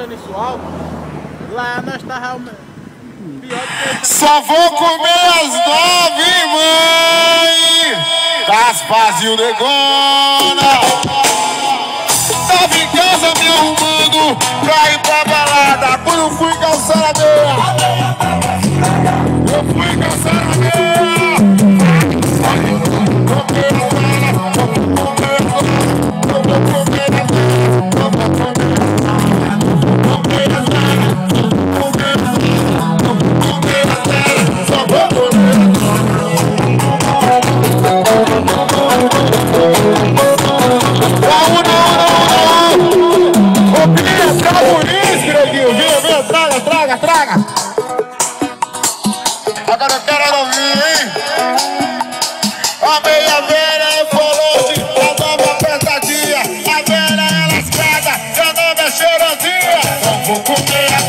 deixando isso alto, lá nós tá realmente pior do que... Só vou comer às 9, mãe! Gasparzinho negona! Tava em casa me arrumando pra ir pra balada. Quando fui calçar a meia, eu fui calçar a meia. Traga! Agora eu quero ouvir, hein? A meia velha falou de a nova apertadinha. A velha é lascada, a nova é cheirosinha. Não vou comer a